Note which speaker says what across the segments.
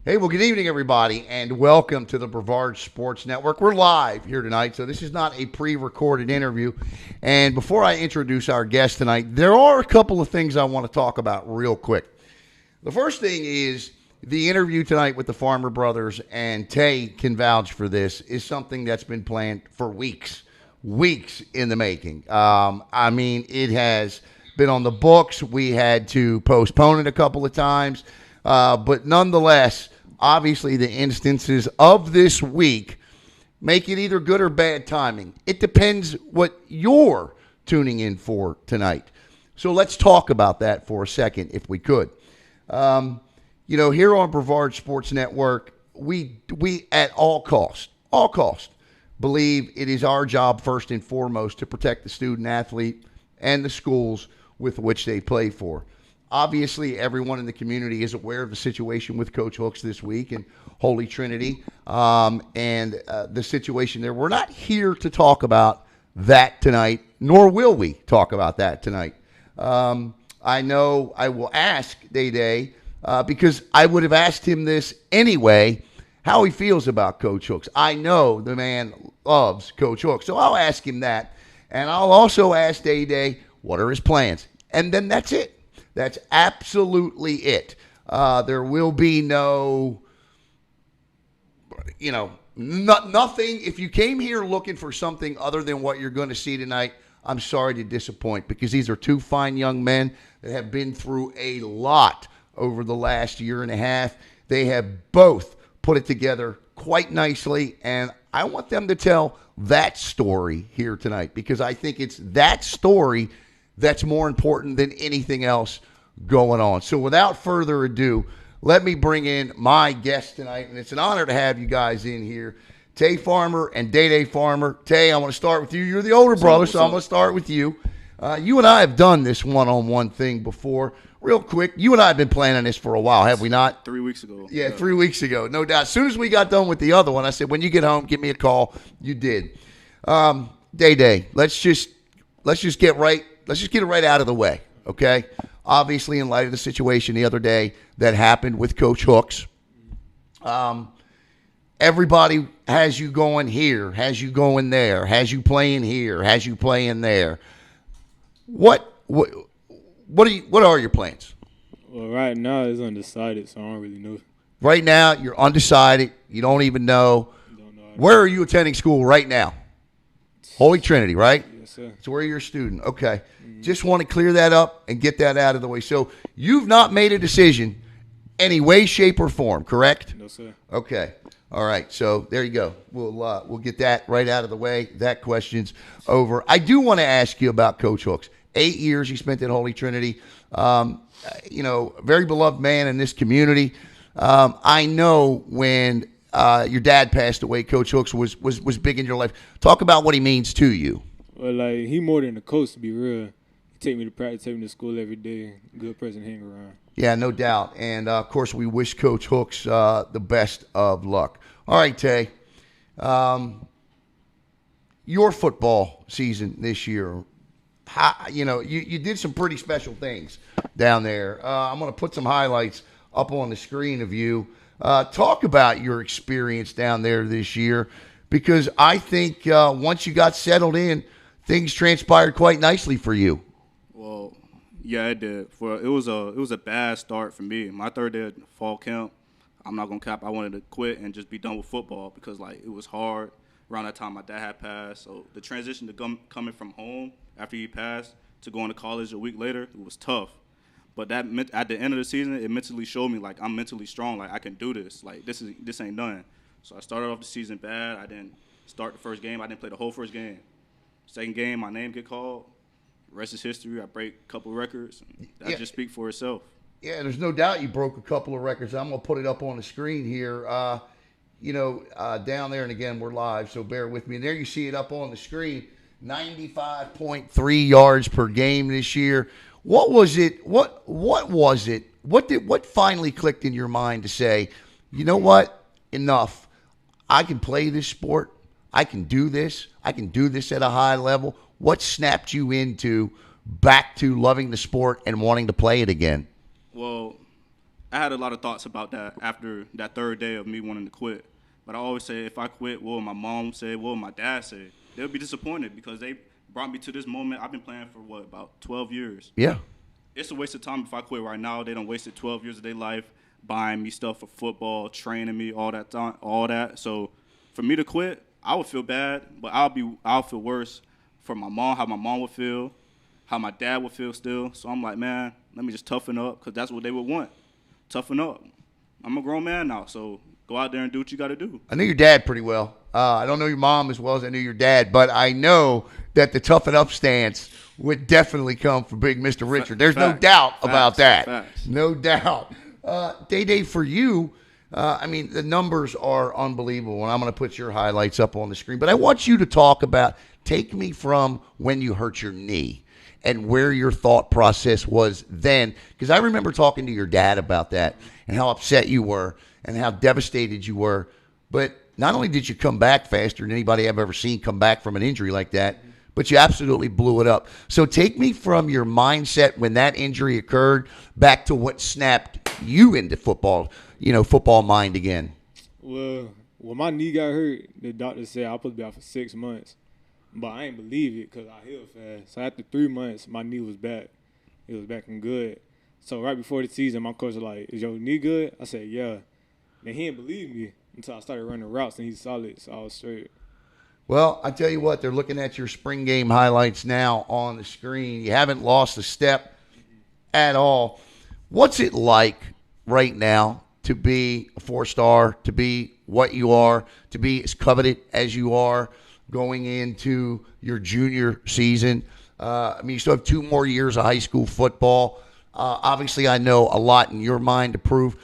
Speaker 1: Hey, well, good evening, everybody, and welcome to the Brevard Sports Network. We're live here tonight, so this is not a pre-recorded interview. And before I introduce our guest tonight, there are a couple of things I want to talk about real quick. The first thing is the interview tonight with the Farmer brothers, and Tay can vouch for this, is something that's been planned for weeks in the making. It has been on the books. We had to postpone it a couple of times. But nonetheless, obviously the instances of this week make it either good or bad timing. It depends what you're tuning in for tonight. So let's talk about that for a second, if we could. Here on Brevard Sports Network, we at all cost, believe it is our job first and foremost to protect the student athlete and the schools with which they play for. Obviously, everyone in the community is aware of the situation with Coach Hooks this week and Holy Trinity and the situation there. We're not here to talk about that tonight, nor will we talk about that tonight. I know I will ask Day because I would have asked him this anyway, how he feels about Coach Hooks. I know the man loves Coach Hooks, so I'll ask him that. And I'll also ask Day what are his plans. And then that's it. That's absolutely it. There will be nothing. If you came here looking for something other than what you're going to see tonight, I'm sorry to disappoint, because these are two fine young men that have been through a lot over the last year and a half. They have both put it together quite nicely, and I want them to tell that story here tonight, because I think it's that story that's more important than anything else going on. So without further ado, let me bring in my guest tonight, and it's an honor to have you guys in here, Tay Farmer and Day Farmer. Tay, I want to start with you. You're the older brother, so I'm going to start with you. You and I have done this one-on-one thing before. Real quick, you and I have been planning this for a while, have we not?
Speaker 2: 3 weeks ago.
Speaker 1: Yeah, 3 weeks ago, no doubt. As soon as we got done with the other one, I said, when you get home, give me a call. You did. Day, let's just get it right out of the way, okay? Obviously, in light of the situation the other day that happened with Coach Hooks, everybody has you going here, has you going there, has you playing here, has you playing there. What are your plans?
Speaker 3: Well, right now it's undecided, so I don't really know.
Speaker 1: Right now, you're undecided. You don't even know. Where are you attending school right now? Holy Trinity, right?
Speaker 3: Yes, sir.
Speaker 1: So where you're a student. Okay. Just want to clear that up and get that out of the way. So you've not made a decision any way, shape, or form, correct?
Speaker 3: No, sir.
Speaker 1: Okay. All right. So there you go. We'll get that right out of the way. That question's over. I do want to ask you about Coach Hooks. 8 years he spent at Holy Trinity. Very beloved man in this community. I know when your dad passed away, Coach Hooks was big in your life. Talk about what he means to you.
Speaker 3: Well, he more than a coach, to be real. He take me to practice, take me to school every day. Good person to hang around.
Speaker 1: Yeah, no doubt. And, of course, we wish Coach Hooks the best of luck. All right, Tay. Your football season this year, you did some pretty special things down there. I'm going to put some highlights up on the screen of you. Talk about your experience down there this year, because I think once you got settled in, things transpired quite nicely for you.
Speaker 2: Well, yeah, it did. It was a bad start for me. My third day at fall camp, I'm not gonna cap. I wanted to quit and just be done with football, because it was hard. Around that time, my dad had passed, so the transition to coming from home after he passed to going to college a week later, it was tough. But that at the end of the season, it mentally showed me I'm mentally strong. I can do this. This ain't done. So I started off the season bad. I didn't start the first game. I didn't play the whole first game. Second game, my name get called. Rest is history. I break a couple records. That just speak for itself.
Speaker 1: Yeah, there's no doubt you broke a couple of records. I'm going to put it up on the screen here. Down there, and again, we're live, so bear with me. And there you see it up on the screen, 95.3 yards per game this year. What was it? What was it? What finally clicked in your mind to say, you know what? Enough. I can play this sport. I can do this. I can do this at a high level. What snapped you back to loving the sport and wanting to play it again?
Speaker 2: Well, I had a lot of thoughts about that after that third day of me wanting to quit. But I always say, if I quit, what will my mom say? What will my dad say? They'll be disappointed because they brought me to this moment. I've been playing for, about 12 years.
Speaker 1: Yeah.
Speaker 2: It's a waste of time if I quit right now. They done wasted 12 years of their life buying me stuff for football, training me, all that time, all that. So for me to quit, I would feel bad, but I'll feel worse for my mom, how my mom would feel, how my dad would feel still. So I'm like, man, let me just toughen up because that's what they would want. Toughen up. I'm a grown man now, so go out there and do what you got to do.
Speaker 1: I knew your dad pretty well. I don't know your mom as well as I knew your dad, but I know that the toughen up stance would definitely come from big Mr. Richard. There's no doubt about that.
Speaker 2: Facts.
Speaker 1: No doubt. Day, for you, I mean, the numbers are unbelievable, and I'm going to put your highlights up on the screen. But I want you to talk about, take me from when you hurt your knee and where your thought process was then. Because I remember talking to your dad about that and how upset you were and how devastated you were. But not only did you come back faster than anybody I've ever seen come back from an injury like that, but you absolutely blew it up. So take me from your mindset when that injury occurred back to what snapped you into football, football mind again.
Speaker 3: Well, when my knee got hurt, the doctor said I was supposed to be out for 6 months. But I ain't believe it because I healed fast. So after 3 months, my knee was back. It was back and good. So right before the season, my coach was like, "Is your knee good?" I said, "Yeah." Then he didn't believe me until I started running routes, and he's solid, so I was straight.
Speaker 1: Well, I tell you what, they're looking at your spring game highlights now on the screen. You haven't lost a step at all. What's it like right now to be a 4-star, to be what you are, to be as coveted as you are going into your junior season? You still have 2 more years of high school football. Obviously, I know a lot in your mind to prove.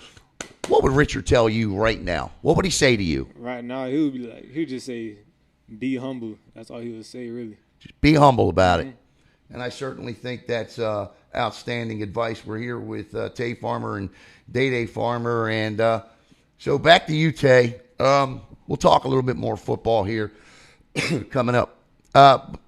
Speaker 1: What would Richard tell you right now? What would he say to you?
Speaker 3: Right now, he'd just say, "Be humble." That's all he would say, really.
Speaker 1: Just be humble about it. And I certainly think that's outstanding advice. We're here with Tay Farmer and Day Farmer. And so back to you, Tay. We'll talk a little bit more football here coming up.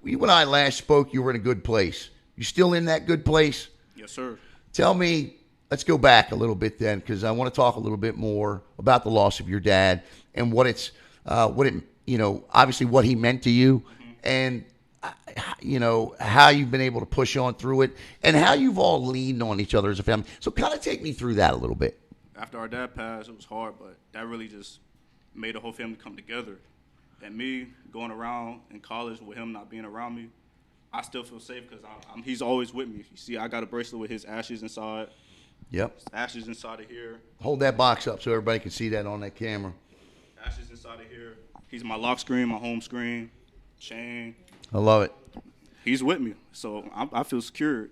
Speaker 1: You and I last spoke, you were in a good place. You still in that good place?
Speaker 2: Yes, sir.
Speaker 1: Tell me, let's go back a little bit then, because I want to talk a little bit more about the loss of your dad and obviously what he meant to you, and how you've been able to push on through it, and how you've all leaned on each other as a family. So kind of take me through that a little bit.
Speaker 2: After our dad passed, it was hard, but that really just made the whole family come together. And me going around in college with him not being around me, I still feel safe because he's always with me. You see, I got a bracelet with his ashes inside.
Speaker 1: Yep.
Speaker 2: His ashes inside of here.
Speaker 1: Hold that box up so everybody can see that on that camera.
Speaker 2: Ashes inside of here. He's my lock screen, my home screen, chain.
Speaker 1: I love it.
Speaker 2: He's with me, so I feel secured.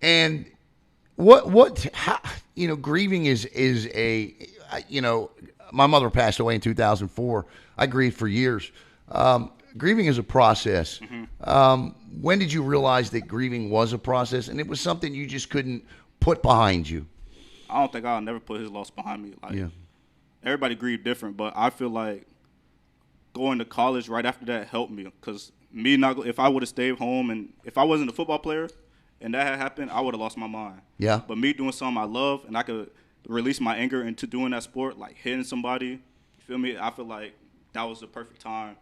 Speaker 1: And grieving is my mother passed away in 2004. I grieved for years. Grieving is a process. Mm-hmm. When did you realize that grieving was a process and it was something you just couldn't put behind you?
Speaker 2: I don't think I'll never put his loss behind me. Everybody grieved different, but I feel like going to college right after that helped me because if I would have stayed home and if I wasn't a football player and that had happened, I would have lost my mind.
Speaker 1: Yeah.
Speaker 2: But me doing something I love and I could release my anger into doing that sport, like hitting somebody, you feel me? I feel like that was the perfect time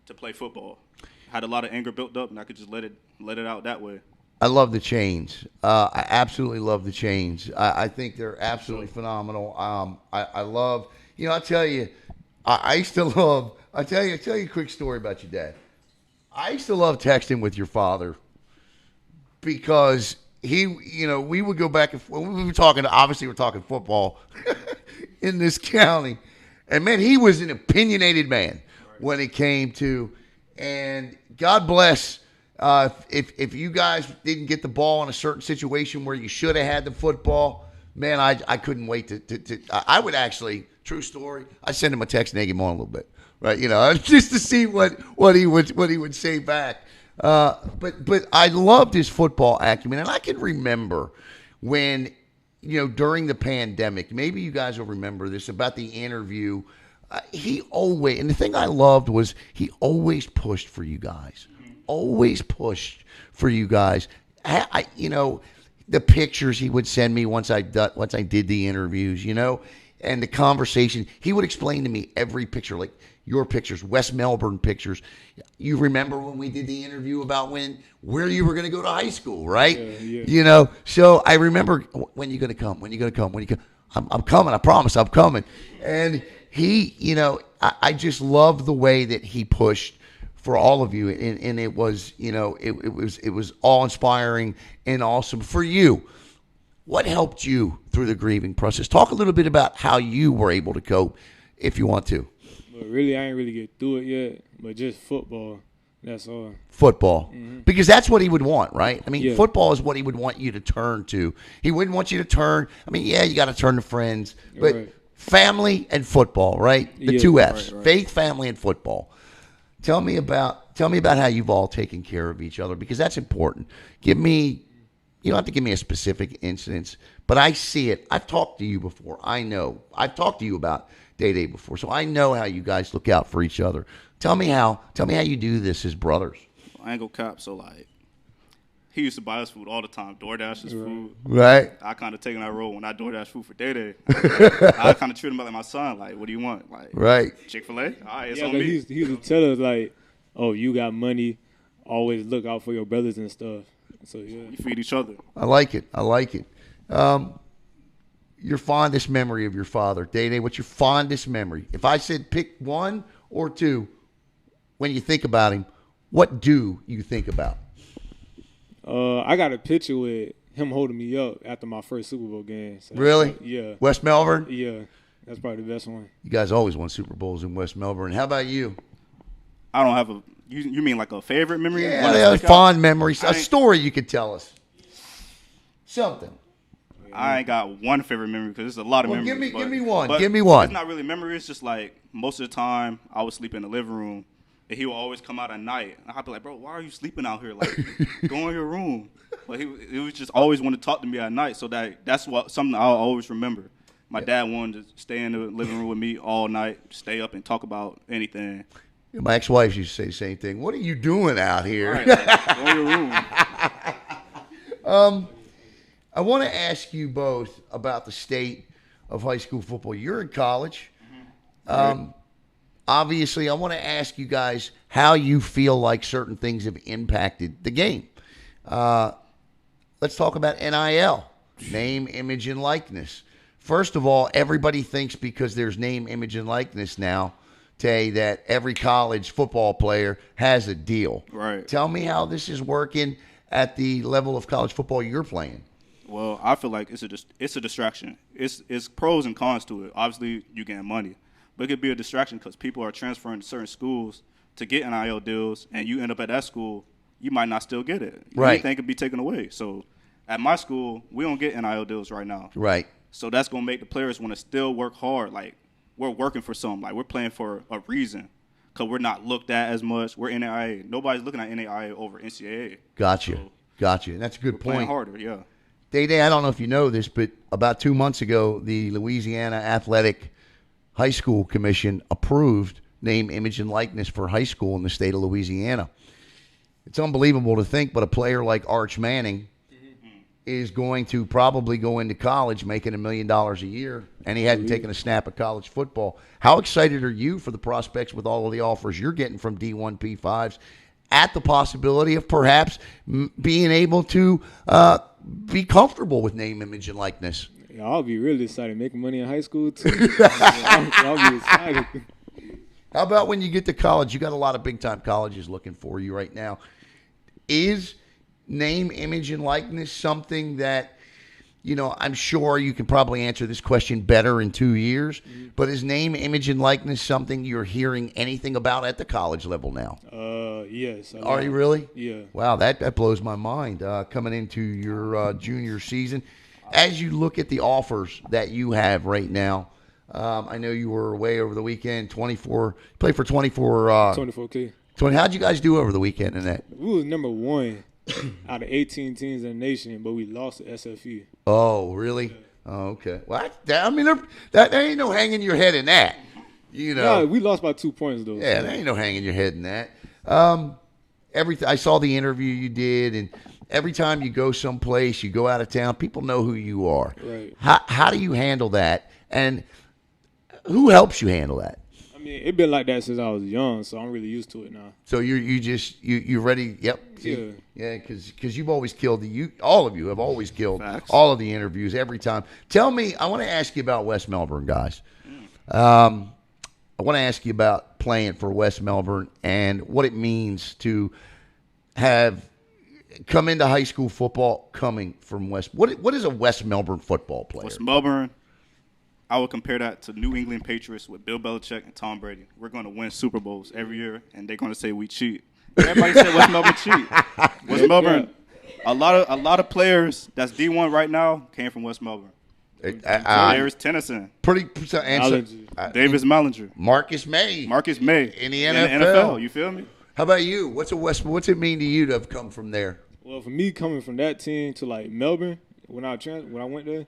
Speaker 2: to play football. I had a lot of anger built up and I could just let it out that way.
Speaker 1: I love the chains. I absolutely love the chains. I think they're absolutely phenomenal. I love, I'll tell you, I used to love, I'll tell you a quick story about your dad. I used to love texting with your father because we would go back and forth. We were talking football in this county. And man, he was an opinionated man when it came to, and God bless, if you guys didn't get the ball in a certain situation where you should have had the football, man, I couldn't wait to I would actually, true story, I'd send him a text and egg him on a little bit, right? Just to see what he would say back. But I loved his football acumen, and I can remember when, during the pandemic, maybe you guys will remember this about the interview. He always, and the thing I loved was he always pushed for you guys. Always pushed for you guys. the pictures he would send me once I did the interviews, and the conversation. He would explain to me every picture, like your pictures, West Melbourne pictures. You remember when we did the interview about where you were going to go to high school, right?
Speaker 3: Yeah.
Speaker 1: So I remember, when you going to come? When you going to come? When you come? I'm coming. I promise I'm coming. And he, I just love the way that he pushed for all of you, and it was, it was awe inspiring and awesome for you. What helped you through the grieving process? Talk a little bit about how you were able to cope, if you want to.
Speaker 3: But really, I ain't really get through it yet. But just football, that's all.
Speaker 1: Football, because that's what he would want, right? I mean,
Speaker 3: Yeah.
Speaker 1: football is what he would want you to turn to. He wouldn't want you to turn. I mean, yeah, you got to turn to friends, but
Speaker 3: Right.
Speaker 1: family and football, right? The
Speaker 3: Yeah.
Speaker 1: two F's:
Speaker 2: Right.
Speaker 1: faith, family, and football. Tell me about how you've all taken care of each other, because that's important. Give me, you don't have to give me a specific instance, but I see it. I've talked to you before. I know. I've talked to you about Day before, so I know how you guys look out for each other. Tell me how you do this as brothers.
Speaker 2: I ain't gonna cap. So like, he used to buy us food all the time. DoorDash his food.
Speaker 1: Right.
Speaker 2: I kind of taken that role when I DoorDash food for Day. I kind of treat him like my son. Like, what do you want? Like,
Speaker 1: Right.
Speaker 2: Chick-fil-A? All right, it's
Speaker 3: Yeah,
Speaker 2: on
Speaker 3: but
Speaker 2: me.
Speaker 3: he used to tell us, like, oh, you got money. Always look out for your brothers and stuff. So, yeah.
Speaker 2: We feed each other.
Speaker 1: I like it. Your fondest memory of your father, Day. What's your fondest memory? If I said pick one or two, when you think about him, what do you think about?
Speaker 3: I got a picture with him holding me up after my first Super Bowl game. So
Speaker 1: Really?
Speaker 3: Yeah.
Speaker 1: West Melbourne?
Speaker 3: Yeah. That's probably the best one.
Speaker 1: You guys always won Super Bowls in West Melbourne. How about you?
Speaker 2: I don't have a. You mean like a favorite memory?
Speaker 1: Yeah,
Speaker 2: One that
Speaker 1: they have
Speaker 2: stick out?
Speaker 1: fond memories. A
Speaker 2: I ain't-
Speaker 1: story you could tell us. Something.
Speaker 2: I ain't got one favorite memory because there's a lot of
Speaker 1: Well,
Speaker 2: memories.
Speaker 1: give me one.
Speaker 2: but
Speaker 1: Give me one.
Speaker 2: It's not really memories. It's just like most of the time I would sleep in the living room, and he would always come out at night. And I'd be like, bro, why are you sleeping out here? Like, go in your room. But he was just always want to talk to me at night. So that's something I'll always remember. My dad wanted to stay in the living room with me all night, stay up and talk about anything.
Speaker 1: My ex-wife used to say the same thing. What are you doing out here?
Speaker 2: All right, like, go in your room.
Speaker 1: I want to ask you both about the state of high school football. You're in college. Obviously, I want to ask you guys how you feel like certain things have impacted the game. Let's talk about NIL, name, image, and likeness. First of all, everybody thinks because there's name, image, and likeness now, Tay, that every college football player has a deal.
Speaker 2: Right.
Speaker 1: Tell me how this is working at the level of college football you're playing.
Speaker 2: Well, I feel like it's a distraction. It's pros and cons to it. Obviously, you getting money, but it could be a distraction because people are transferring to certain schools to get NIL deals, and you end up at that school, you might not still get it.
Speaker 1: Right.
Speaker 2: Anything could be taken away. So, at my school, we don't get NIL deals right now.
Speaker 1: Right.
Speaker 2: So that's gonna make the players want to still work hard. Like we're working for something. Like we're playing for a reason, because we're not looked at as much. We're NAIA. Nobody's looking at NAIA over NCAA.
Speaker 1: Gotcha.
Speaker 2: So
Speaker 1: Gotcha. That's a good
Speaker 2: playing
Speaker 1: point.
Speaker 2: harder, yeah.
Speaker 1: Day, I don't know if you know this, but about 2 months ago, the Louisiana Athletic High School Commission approved name, image, and likeness for high school in the state of Louisiana. It's unbelievable to think, but a player like Arch Manning is going to probably go into college making $1 million a year, and he hadn't taken a snap at college football. How excited are you for the prospects with all of the offers you're getting from D1 P5s at the possibility of perhaps being able to be comfortable with name, image, and likeness?
Speaker 3: Yeah, I'll be really excited. Making money in high school, too. I'll be excited.
Speaker 1: How about when you get to college? You got a lot of big-time colleges looking for you right now. Is name, image, and likeness something that, I'm sure you can probably answer this question better in 2 years, but is name, image, and likeness something you're hearing anything about at the college level now?
Speaker 3: Yes.
Speaker 1: Are you really?
Speaker 3: Yeah.
Speaker 1: Wow, that blows my mind coming into your junior season. As you look at the offers that you have right now, I know you were away over the weekend, played for 24.
Speaker 3: 24K.
Speaker 1: How'd you guys do over the weekend in that?
Speaker 3: We was number one out of 18 teams in the nation, but we lost to SFU.
Speaker 1: Oh, really? Oh, okay. Well, there ain't no hanging your head in that.
Speaker 3: No, we lost by 2 points, though.
Speaker 1: Yeah, there ain't no hanging your head in that. Everything. I saw the interview you did, and every time you go someplace, you go out of town, people know who you are.
Speaker 3: Right.
Speaker 1: How do you handle that? And who helps you handle that?
Speaker 3: I mean, it been like that since I was young, so I'm really used to it now.
Speaker 1: So you ready? Yep.
Speaker 3: Yeah.
Speaker 1: Yeah, because you've always killed all of you have always killed
Speaker 2: Facts.
Speaker 1: all of the interviews every time. Tell me, I want to ask you about West Melbourne, guys. I want to ask you about playing for West Melbourne and what it means to have come into high school football coming from West. What is a West Melbourne football player?
Speaker 2: West Melbourne, I would compare that to New England Patriots with Bill Belichick and Tom Brady. We're going to win Super Bowls every year, and they're going to say we cheat. Everybody said West Melbourne cheat. West Melbourne, a lot of players that's D1 right now came from West Melbourne. There's Tennyson, Davis Mallinger,
Speaker 1: Marcus May
Speaker 2: in
Speaker 1: the
Speaker 2: NFL. You feel me?
Speaker 1: How about you? What's it mean to you to have come from there?
Speaker 3: Well, for me, coming from that team to like Melbourne, when I went there,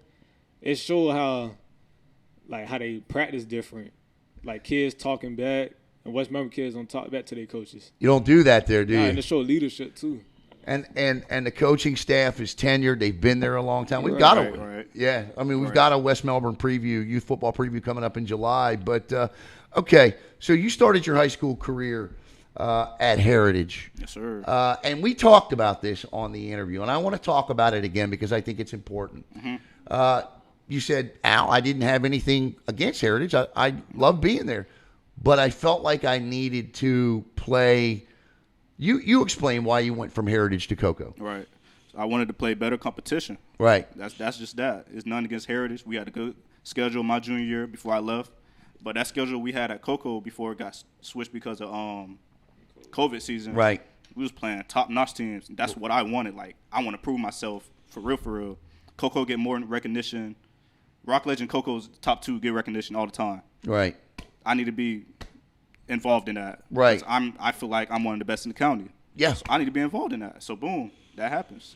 Speaker 3: it showed how they practice different. Like kids talking back, and West Melbourne kids don't talk back to their coaches.
Speaker 1: You don't do that there, do you?
Speaker 3: And it showed leadership too.
Speaker 1: And the coaching staff is tenured. They've been there a long time. We've
Speaker 2: Right.
Speaker 1: Yeah. I mean, we've got a West Melbourne youth football preview coming up in July. But, okay, so you started your high school career at Heritage.
Speaker 2: Yes, sir.
Speaker 1: And we talked about this on the interview, and I want to talk about it again because I think it's important. You said, Al, I didn't have anything against Heritage. I love being there. But I felt like I needed to play – You explain why you went from Heritage to Cocoa.
Speaker 2: Right. So I wanted to play better competition.
Speaker 1: Right.
Speaker 2: That's just that. It's none against Heritage. We had a good schedule my junior year before I left. But that schedule we had at Cocoa before it got switched because of COVID season.
Speaker 1: Right.
Speaker 2: We was playing top-notch teams. That's what I wanted. Like, I want to prove myself for real. Cocoa get more recognition. Rockledge and Cocoa's top two get recognition all the time.
Speaker 1: Right.
Speaker 2: I need to be involved in that.
Speaker 1: Right.
Speaker 2: I feel like I'm one of the best in the county.
Speaker 1: Yeah.
Speaker 2: So I need to be involved in that. So boom, that happens.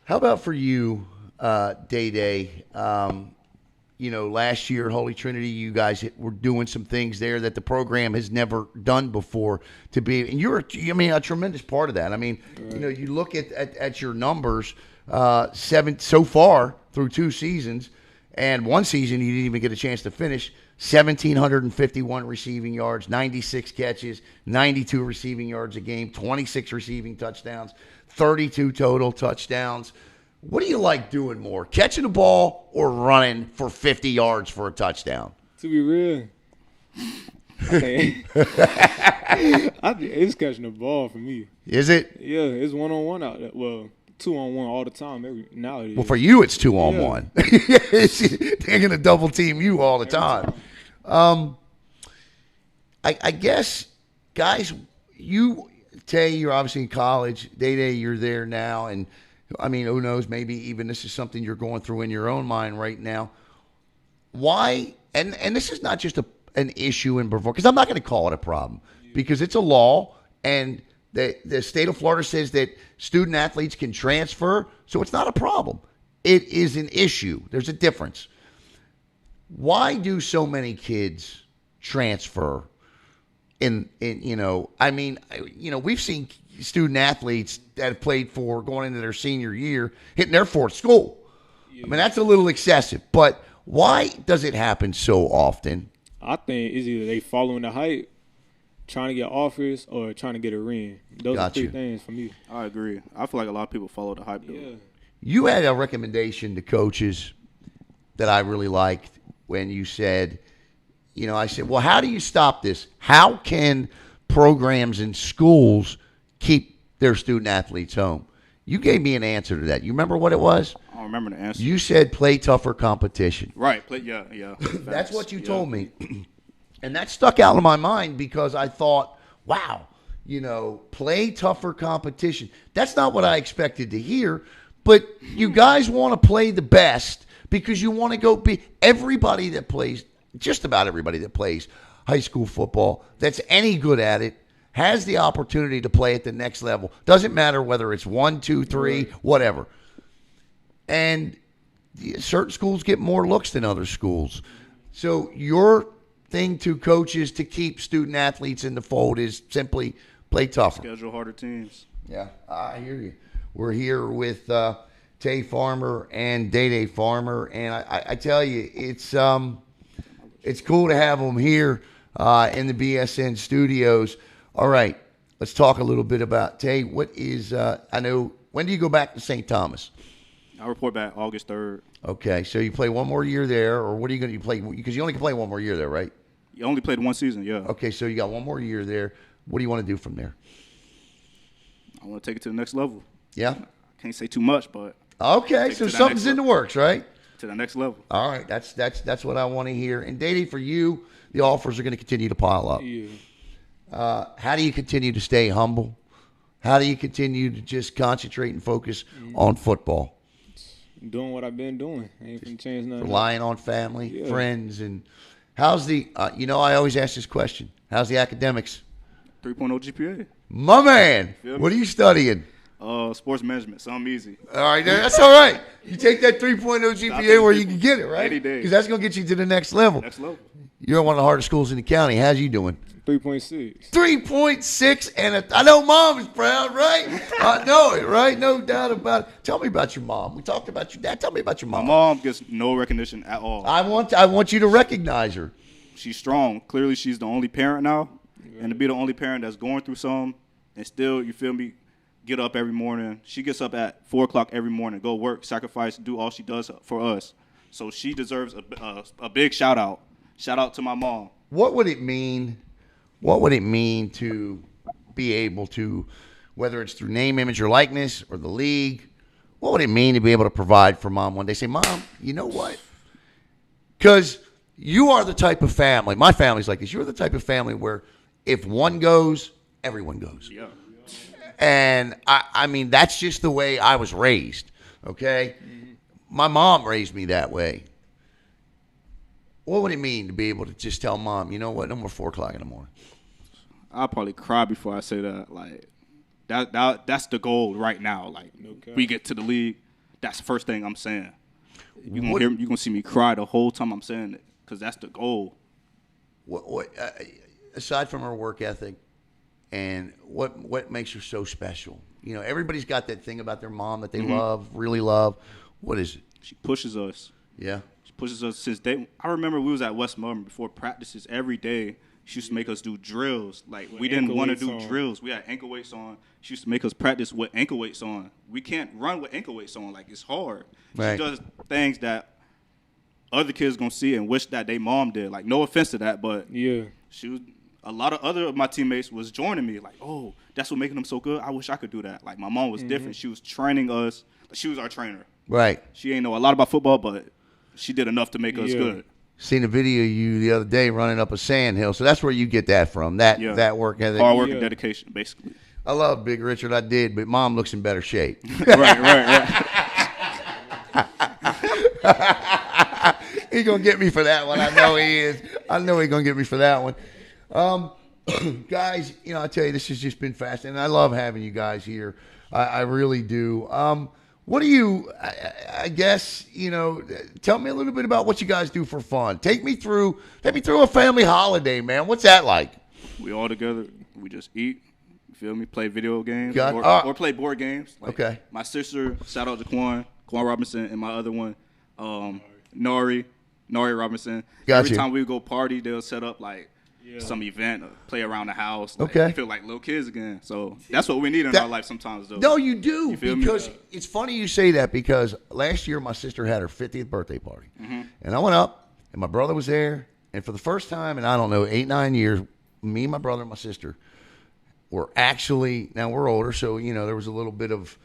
Speaker 1: How about for you, Day? Last year, Holy Trinity, you guys were doing some things there that the program has never done before. And you're, a tremendous part of that. I mean,
Speaker 3: right.
Speaker 1: You look at your numbers, 7 so far through 2 seasons, and 1 season you didn't even get a chance to finish. 1,751 receiving yards, 96 catches, 92 receiving yards a game, 26 receiving touchdowns, 32 total touchdowns. What do you like doing more, catching the ball or running for 50 yards for a touchdown?
Speaker 3: To be real, it's catching the ball for me.
Speaker 1: Is it?
Speaker 3: Yeah, it's one-on-one out there. Well, 2-on-1 all the time. Nowadays.
Speaker 1: Well, for you, it's 2-on-1. They're going to double team you all the time. I guess, guys, Tay, you're obviously in college. Day, you're there now. And, who knows, maybe even this is something you're going through in your own mind right now. Why? And this is not just an issue in Brevard, because I'm not going to call it a problem, because it's a law, and the state of Florida says that student athletes can transfer, so it's not a problem. It is an issue. There's a difference. Why do so many kids transfer? We've seen student athletes that have played for going into their senior year hitting their fourth school. That's a little excessive, but why does it happen so often?
Speaker 3: I think it's either they following the hype, trying to get offers, or trying to get a ring. Those are 3 things for me.
Speaker 2: I agree. I feel like a lot of people follow the hype.
Speaker 3: Yeah.
Speaker 1: You had a recommendation to coaches that I really liked when you said, I said, well, how do you stop this? How can programs and schools keep their student athletes home? You gave me an answer to that. You remember what it was?
Speaker 2: I don't remember the answer.
Speaker 1: You said play tougher competition.
Speaker 2: Right. Yeah.
Speaker 1: That's what you told me. And that stuck out in my mind because I thought, wow, play tougher competition. That's not what I expected to hear, but you guys want to play the best because you want to go be everybody that plays, just about everybody that plays high school football that's any good at it has the opportunity to play at the next level. Doesn't matter whether it's 1, 2, 3, whatever. And certain schools get more looks than other schools. So your thing to coaches to keep student athletes in the fold is simply play tougher.
Speaker 2: Schedule harder teams.
Speaker 1: Yeah, I hear you. We're here with Tay Farmer and Day Farmer, and I tell you, it's cool to have them here in the BSN studios. All right, let's talk a little bit about Tay. What is I know, when do you go back to St. Thomas?
Speaker 2: I report back August 3rd.
Speaker 1: Okay, so you play one more year there, or what are you going to play? Because you only can play one more year there, right?
Speaker 2: You only played one season, yeah.
Speaker 1: Okay, so you got one more year there. What do you want to do from there?
Speaker 2: I want to take it to the next level.
Speaker 1: Yeah?
Speaker 2: I can't say too much, but
Speaker 1: Okay, so something's in the works, right?
Speaker 2: To the next level.
Speaker 1: All right, that's what I want to hear. And Dady, for you, the offers are going to continue to pile up.
Speaker 3: Yeah.
Speaker 1: How do you continue to stay humble? How do you continue to just concentrate and focus on football?
Speaker 3: Doing what I've been doing. Ain't finna change nothing.
Speaker 1: Relying on family, friends, and how's the? I always ask this question. How's the academics?
Speaker 2: 3.0 GPA.
Speaker 1: My man, what are you studying?
Speaker 2: Sports management. Something easy.
Speaker 1: All right, that's all right. You take that 3.0 GPA where you can get it, right?
Speaker 2: 80 days.
Speaker 1: Because that's going to get you to the next level.
Speaker 2: Next level.
Speaker 1: You're in one of the hardest schools in the county. How's you doing?
Speaker 3: 3.6.
Speaker 1: 3.6, and I know Mom is proud, right? I know it, right? No doubt about it. Tell me about your mom. We talked about your dad. Tell me about your
Speaker 2: My
Speaker 1: mom.
Speaker 2: mom gets no recognition at all.
Speaker 1: I want you to recognize her.
Speaker 2: She's strong. Clearly, she's the only parent now. And to be the only parent that's going through some and still, you feel me, get up every morning. She gets up at 4 o'clock every morning, go work, sacrifice, do all she does for us. So she deserves a big shout out. Shout out to my mom.
Speaker 1: What would it mean? What would it mean to be able to, whether it's through name, image, or likeness, or the league, what would it mean to be able to provide for Mom one day? Say, Mom, you know what? Because you are the type of family, my family's like this, you're the type of family where if one goes, everyone goes.
Speaker 2: Yeah.
Speaker 1: And, I mean, that's just the way I was raised, okay? My mom raised me that way. What would it mean to be able to just tell Mom, you know what, no more 4 o'clock in the morning?
Speaker 2: I'll probably cry before I say that. Like, that's the goal right now. Like, we get to the league, that's the first thing I'm saying. You're going to see me cry the whole time I'm saying it because that's the goal.
Speaker 1: What aside from her work ethic, and what makes her so special? You know, everybody's got that thing about their mom that they love, really love. What is it?
Speaker 2: She pushes us.
Speaker 1: Yeah.
Speaker 2: She pushes us since day. I remember we was at Westmoreland before practices every day. She used to make us do drills. Like, we didn't want to do drills. We had ankle weights on. She used to make us practice with ankle weights on. We can't run with ankle weights on. Like, it's hard.
Speaker 1: Right.
Speaker 2: She does things that other kids going to see and wish that they mom did. Like, no offense to that, but a lot of other of my teammates was joining me. Like, oh, that's what making them so good. I wish I could do that. Like, my mom was different. She was training us. She was our trainer.
Speaker 1: Right.
Speaker 2: She ain't know a lot about football, but she did enough to make us good.
Speaker 1: Seen a video of you the other day running up a sand hill. So that's where you get that from, that work ethic.
Speaker 2: Hard work and dedication, basically.
Speaker 1: I love Big Richard. I did, but Mom looks in better shape.
Speaker 2: right.
Speaker 1: He's going to get me for that one. I know he is. I know he's going to get me for that one. Guys, I tell you, this has just been fascinating. I love having you guys here. I really do. What do you, I guess, tell me a little bit about what you guys do for fun. Take me through a family holiday, man. What's that like?
Speaker 2: We all together, we just eat, you feel me, play video games or play board games. Like,
Speaker 1: okay.
Speaker 2: My sister, shout out to Quan Robinson, and my other one, Nari Robinson. Every time we would go party, they'll set up like some event, or play around the house. Like,
Speaker 1: okay.
Speaker 2: Feel like little kids again. So that's what we need in our life sometimes, though.
Speaker 1: No, you do.
Speaker 2: You feel
Speaker 1: because
Speaker 2: me?
Speaker 1: It's funny you say that, because last year my sister had her 50th birthday party. And I went up, and my brother was there. And for the first time in, I don't know, 8-9 years, me, my brother, and my sister were actually, now we're older, so, there was a little bit of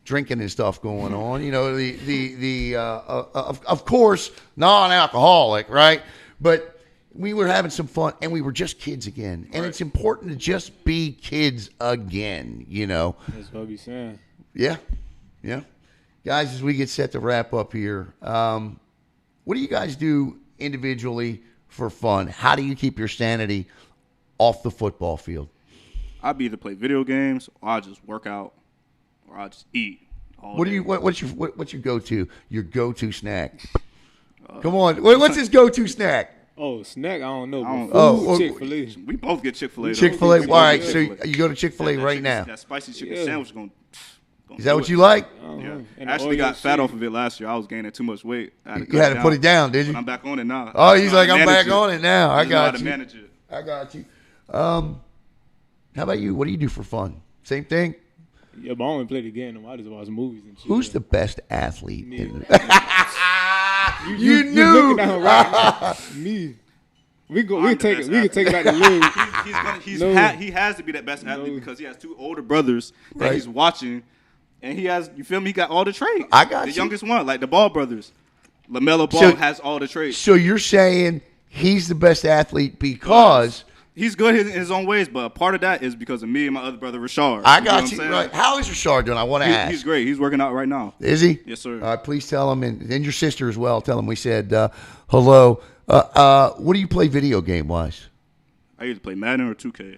Speaker 1: drinking and stuff going on. Of course, non-alcoholic, right? But we were having some fun, and we were just kids again. And it's important to just be kids again,
Speaker 3: That's what I be saying.
Speaker 1: Yeah. Guys, as we get set to wrap up here, what do you guys do individually for fun? How do you keep your sanity off the football field?
Speaker 2: I'll either play video games, or I'll just work out, or I'll just eat.
Speaker 1: What's your go-to? Your go-to snack? Come on. What's his go-to snack?
Speaker 3: Oh, snack? I don't know. Chick-fil-A.
Speaker 2: We both get Chick-fil-A.
Speaker 1: Chick-fil-A. All right, so you go to Chick-fil-A right now.
Speaker 2: That spicy chicken sandwich is going to
Speaker 1: Is that what you like?
Speaker 2: Yeah.
Speaker 3: And
Speaker 2: I actually
Speaker 3: the
Speaker 2: got fat
Speaker 3: shake.
Speaker 2: off of it last year. I was gaining too much weight.
Speaker 1: You had to put it down, did you?
Speaker 2: But I'm back on it now.
Speaker 1: Oh, he's like, I'm
Speaker 2: Manage
Speaker 1: back on it now. I
Speaker 2: just know how
Speaker 1: got
Speaker 2: to
Speaker 1: you.
Speaker 2: manage it.
Speaker 1: I got you. How about you? What do you do for fun? Same thing?
Speaker 3: Yeah, but I don't play the game. I just watch movies and shit.
Speaker 1: Who's the best athlete?
Speaker 3: Me.
Speaker 1: In
Speaker 3: You
Speaker 1: knew.
Speaker 3: looking at him right now. Me. We can take it back to Lou.
Speaker 2: He has to be that best athlete because he has 2 older brothers that
Speaker 1: Right.
Speaker 2: he's watching, and he has. You feel me? He got all the traits.
Speaker 1: I got
Speaker 2: the
Speaker 1: you.
Speaker 2: youngest one, like the Ball brothers. LaMelo Ball
Speaker 1: So-
Speaker 2: has all the traits.
Speaker 1: So you're saying he's the best athlete because
Speaker 2: He's good in his own ways, but part of that is because of me and my other brother Rashard.
Speaker 1: I
Speaker 2: know
Speaker 1: got
Speaker 2: what
Speaker 1: you.
Speaker 2: I'm saying?
Speaker 1: Right. How is Rashard doing? I want to ask.
Speaker 2: He's great. He's working out right now.
Speaker 1: Is he?
Speaker 2: Yes, sir.
Speaker 1: All right, please tell him, and your sister as well. Tell him we said hello. What do you play video game wise?
Speaker 2: I either play Madden or 2K.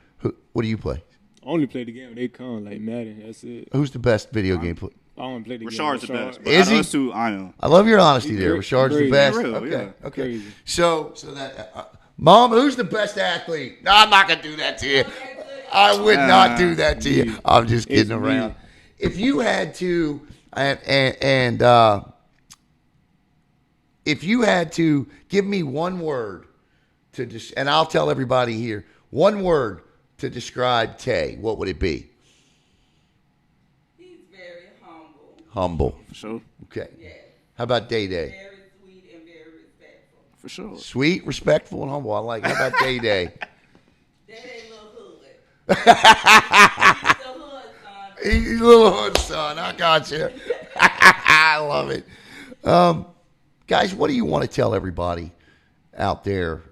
Speaker 1: What do you play?
Speaker 3: I only play the game when they come, like Madden. That's it.
Speaker 1: Who's the best video game player?
Speaker 3: I don't play the game.
Speaker 2: Rashard's the best. But
Speaker 1: Is
Speaker 2: out of
Speaker 1: he?
Speaker 2: us 2, I am.
Speaker 1: I love your honesty
Speaker 3: He's
Speaker 1: there.
Speaker 3: great.
Speaker 1: Rashard's the
Speaker 3: Crazy.
Speaker 1: best.
Speaker 2: Real,
Speaker 1: Okay.
Speaker 2: yeah.
Speaker 1: Okay.
Speaker 3: Crazy.
Speaker 1: So that Mom, who's the best athlete? No, I'm not gonna do that to you. I would not do that to you.
Speaker 3: Me.
Speaker 1: I'm just kidding
Speaker 3: It's
Speaker 1: around.
Speaker 3: me.
Speaker 1: If you had to, if you had to give me one word to and I'll tell everybody here one word to describe Tay, what would it be?
Speaker 4: He's very humble.
Speaker 1: Humble.
Speaker 2: For sure.
Speaker 1: Okay.
Speaker 4: Yes.
Speaker 1: How about Day Day?
Speaker 4: Very sweet and very respectful.
Speaker 2: For sure.
Speaker 1: Sweet, respectful, and humble. I like. How about Day Day?
Speaker 4: That ain't little hood. He's the hood, son.
Speaker 1: He's a little hood son. I got you. I love it. Guys, what do you want to tell everybody out there?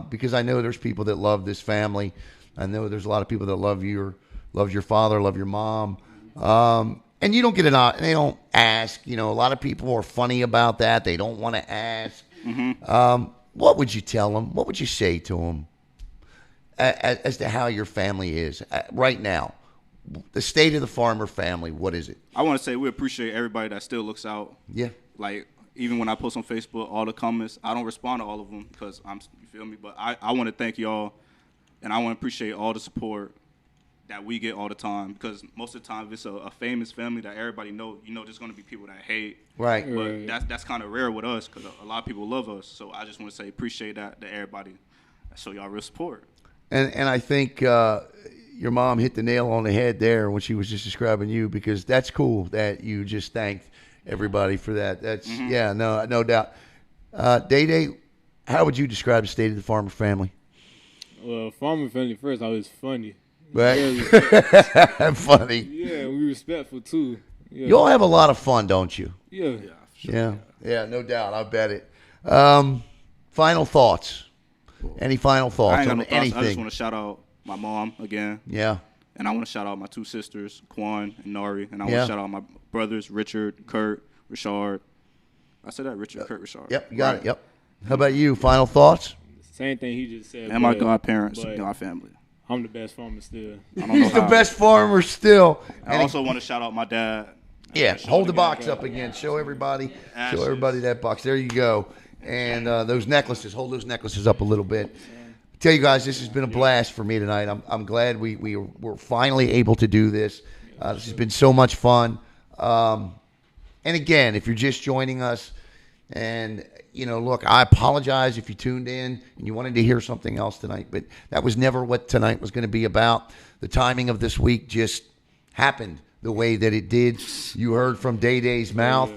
Speaker 1: Because I know there's people that love this family. I know there's a lot of people that love your father, love your mom. And you don't get they don't ask. You know, a lot of people are funny about that. They don't want to ask. What would you tell them? What would you say to them as to how your family is right now? The state of the Farmer family, what is it?
Speaker 2: I want to say we appreciate everybody that still looks out.
Speaker 1: Yeah.
Speaker 2: Like, even when I post on Facebook, all the comments, I don't respond to all of them because you feel me? But I want to thank y'all, and I want to appreciate all the support that we get all the time because most of the time, if it's a famous family that everybody know, there's going to be people that hate.
Speaker 1: Right.
Speaker 2: But
Speaker 3: Right.
Speaker 2: that's kind of rare with us because a lot of people love us. So I just want to say appreciate that to everybody. Show y'all real support.
Speaker 1: And I think your mom hit the nail on the head there when she was just describing you because that's cool that you just thanked everybody for that. That's yeah, no doubt. Day Day, how would you describe the state of the Farmer family?
Speaker 3: Well, Farmer family first, I was funny.
Speaker 1: Right.
Speaker 3: Very-
Speaker 1: Funny.
Speaker 3: yeah, we respectful too. Yeah.
Speaker 1: You all have a lot of fun, don't you?
Speaker 3: Yeah.
Speaker 2: Yeah, for sure.
Speaker 1: Yeah, no doubt. I bet it. Final thoughts. Any final
Speaker 2: I
Speaker 1: thoughts
Speaker 2: ain't got
Speaker 1: on
Speaker 2: no thoughts. I just
Speaker 1: anything?
Speaker 2: want to shout out my mom again.
Speaker 1: Yeah.
Speaker 2: And I want to shout out my 2 sisters, Quan and Nari. And I want
Speaker 1: Yeah.
Speaker 2: to shout out my brothers, Richard, Kurt, Rashard. I said that, Richard, Kurt, Rashard.
Speaker 1: Yep. You got
Speaker 2: Right.
Speaker 1: it. Yep. How about you? Final thoughts?
Speaker 3: Same thing he just said.
Speaker 2: And my
Speaker 3: but-
Speaker 2: godparents,
Speaker 3: but
Speaker 2: my family.
Speaker 3: I'm the best farmer still.
Speaker 2: I don't know
Speaker 1: He's the
Speaker 2: how.
Speaker 1: best farmer still.
Speaker 2: I
Speaker 1: And
Speaker 2: also want to shout out my dad.
Speaker 1: yeah,
Speaker 2: Show
Speaker 1: hold
Speaker 2: it
Speaker 1: the
Speaker 2: again.
Speaker 1: box up again. Show everybody. Show
Speaker 2: Ashes.
Speaker 1: everybody that box. There you go. And those necklaces. Hold those necklaces up a little bit. Tell you guys, this has been a blast for me tonight. I'm glad we were finally able to do this. This has been so much fun. And again, if you're just joining us, and look, I apologize if you tuned in and you wanted to hear something else tonight, but that was never what tonight was going to be about. The timing of this week just happened the way that it did. You heard from Day Day's mouth.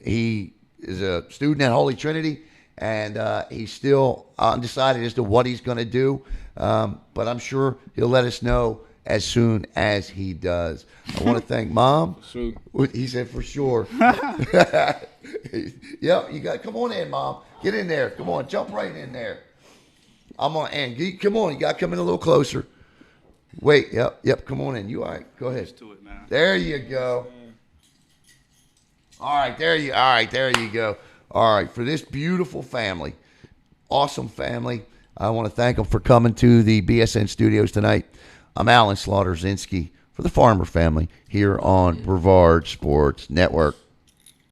Speaker 1: He is a student at Holy Trinity, and he's still undecided as to what he's going to do. But I'm sure he'll let us know as soon as he does. I want to thank Mom.
Speaker 3: Sure.
Speaker 1: He said for sure. Yep, you got. Come on in, Mom. Get in there. Come on, jump right in there. I'm on. And come on, you got to come in a little closer. Wait. Yep. Come on in. You all right? Go ahead.
Speaker 2: To it, man.
Speaker 1: There you go. All right, there you go. All right, for this beautiful family, awesome family, I want to thank them for coming to the BSN studios tonight. I'm Alan Zlotorzynski for the Farmer family here on Brevard Sports Network.